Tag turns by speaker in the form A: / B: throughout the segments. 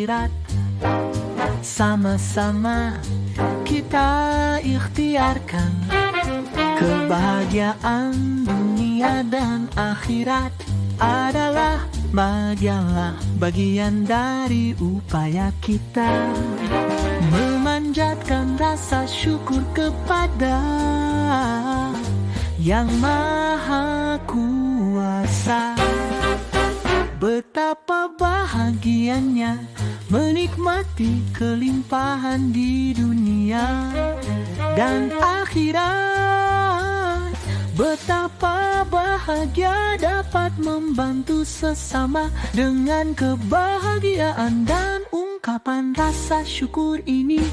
A: akhirat. Sama-sama kita ikhtiarkan kebahagiaan dunia dan akhirat adalah bagian dari upaya kita memanjatkan rasa syukur kepada Yang Maha Kuasa. Betapa bahagianya menikmati kelimpahan di dunia dan akhirat. Betapa bahagia dapat membantu sesama dengan kebahagiaan dan ungkapan rasa syukur ini.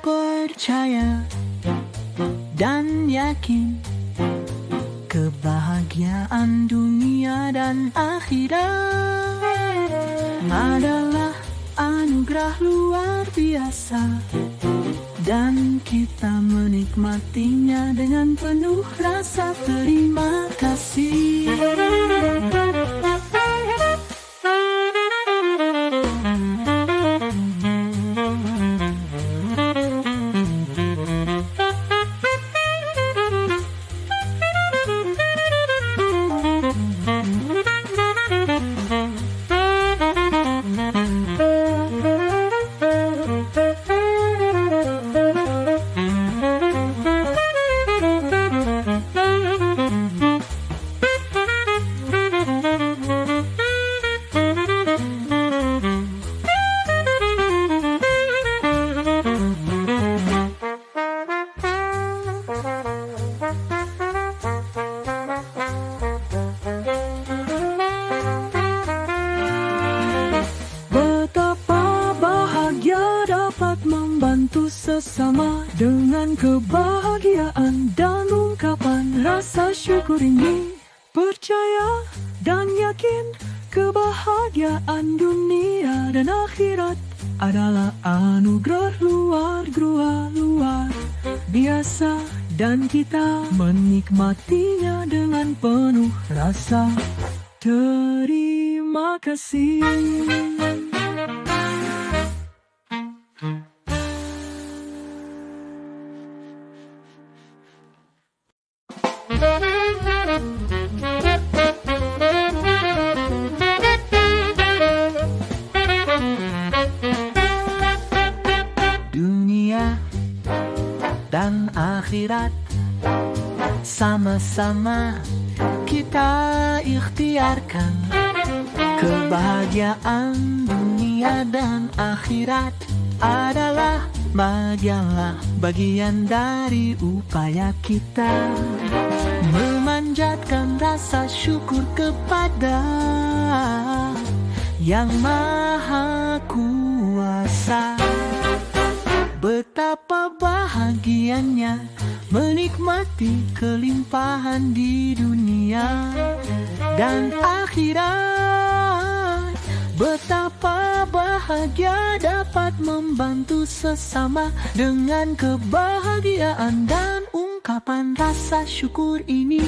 A: Percaya dan yakin kebahagiaan dunia dan akhirat adalah anugerah luar biasa, dan kita menikmatinya dengan penuh rasa terima kasih. Membantu sesama dengan kebahagiaan dan ungkapan rasa syukur ini. Percaya dan yakin kebahagiaan dunia dan akhirat adalah anugerah luar biasa, dan kita menikmatinya dengan penuh rasa terima kasih. Dunia dan akhirat sama-sama kita ikhtiarkan kebahagiaan dunia dan akhirat adalah bagian dari upaya kita memanjatkan rasa syukur kepada Yang Maha Kuasa. Betapa bahagianya menikmati kelimpahan di dunia dan akhirat. Betapa bahagia dapat membantu sesama dengan kebahagiaan dan ungkapan rasa syukur ini.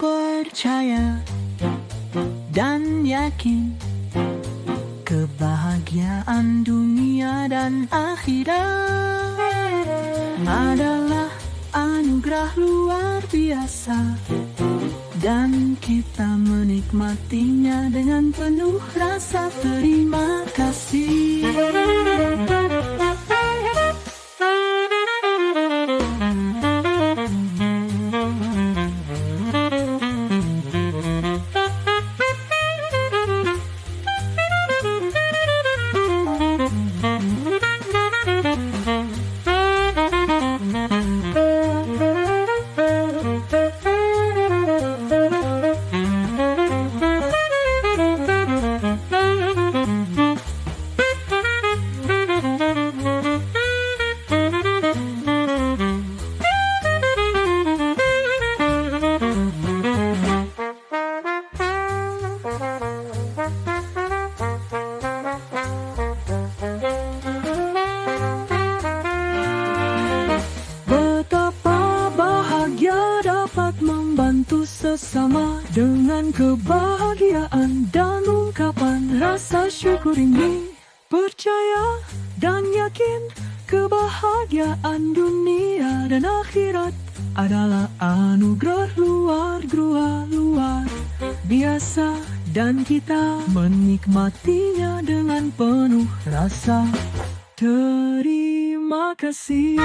A: Percaya dan yakin kebahagiaan dunia dan akhirat adalah anugerah luar biasa, dan kita menikmatinya dengan penuh rasa terima kasih. membantu sesama dengan kebahagiaan dan ungkapan rasa syukur ini. Percaya dan yakin kebahagiaan dunia dan akhirat adalah anugerah luar biasa, dan kita menikmatinya dengan penuh rasa terima kasih.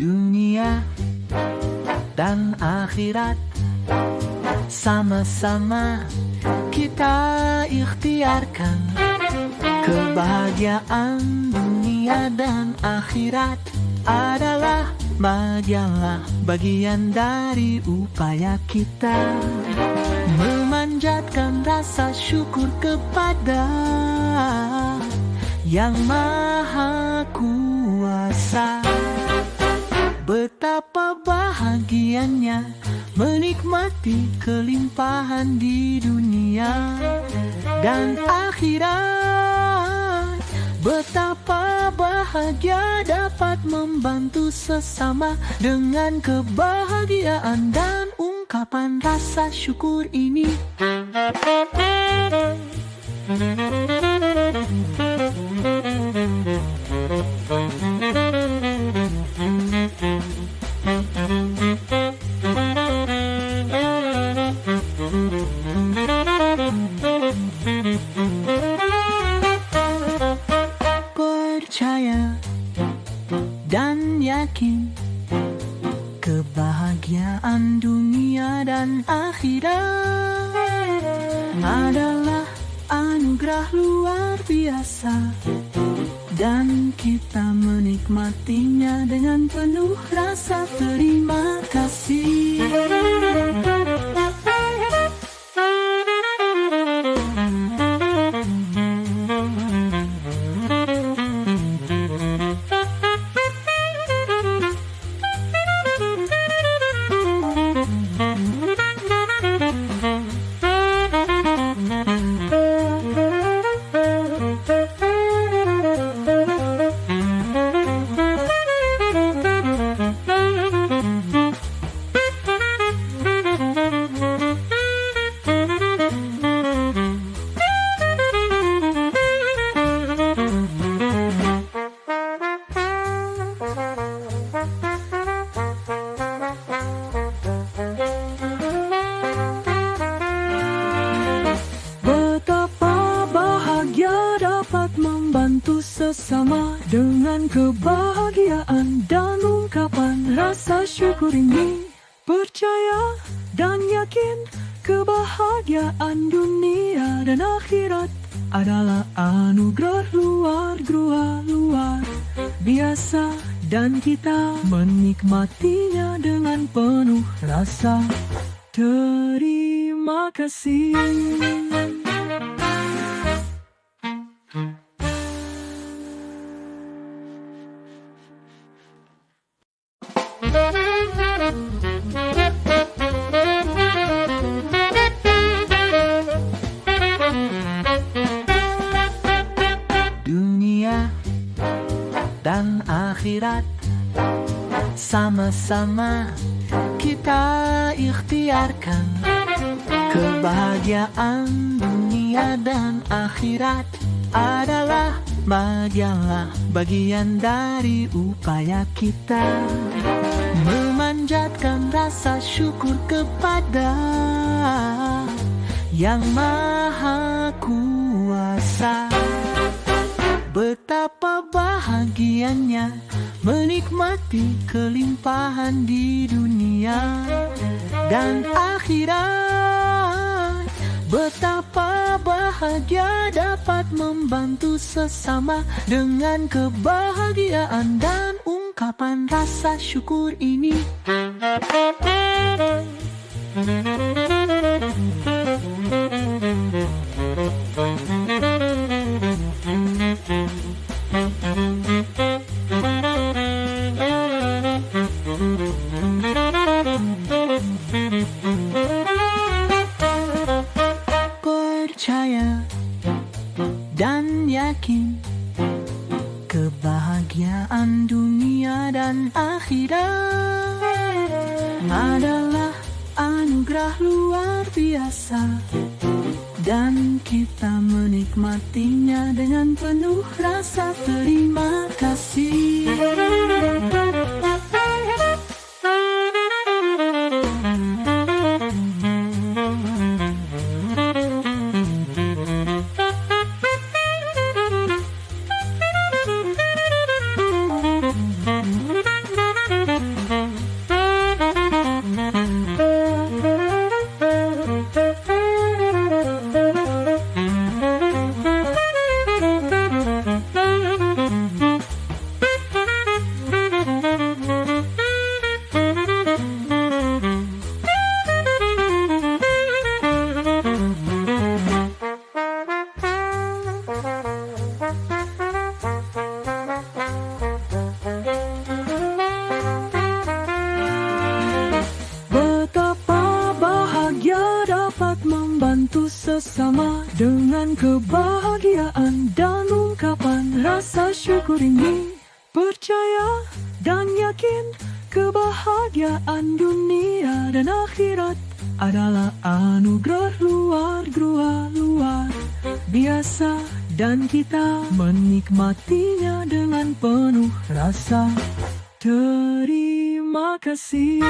A: Dunia dan akhirat sama-sama kita ikhtiarkan. Kebahagiaan dunia dan akhirat adalah bagian dari upaya kita memanjatkan rasa syukur kepada Yang Maha Kuasa. Betapa bahagianya menikmati kelimpahan di dunia dan akhirat. Betapa bahagia dapat membantu sesama dengan kebahagiaan dan ungkapan rasa syukur ini. Percaya dan yakin kebahagiaan dunia dan akhirat adalah anugerah luar biasa, dan kita menikmatinya dengan penuh rasa terima kasih. Membantu sesama dengan kebahagiaan dan ungkapan rasa syukur ini. Percaya dan yakin kebahagiaan dunia dan akhirat adalah anugerah luar biasa, dan kita menikmatinya dengan penuh rasa terima kasih. Dunia dan akhirat sama-sama kita ikhtiarkan. Kebahagiaan dunia dan akhirat adalah bagian dari upaya kita memanjatkan rasa syukur kepada Yang Maha Kuasa. Betapa bahagianya menikmati kelimpahan di dunia dan akhirat. Betapa bahagia dapat membantu sesama dengan kebahagiaan dan ungkapan rasa syukur ini. dan akhirat adalah anugerah luar biasa, dan kita menikmatinya dengan penuh rasa terima kasih. Betapa bahagia dapat membantu sesama dengan kebahagiaan dan ungkapan rasa syukur ini. Percaya dan yakin kebahagiaan dunia dan akhirat adalah anugerah luar biasa, dan kita menikmatinya dengan penuh rasa terima kasih.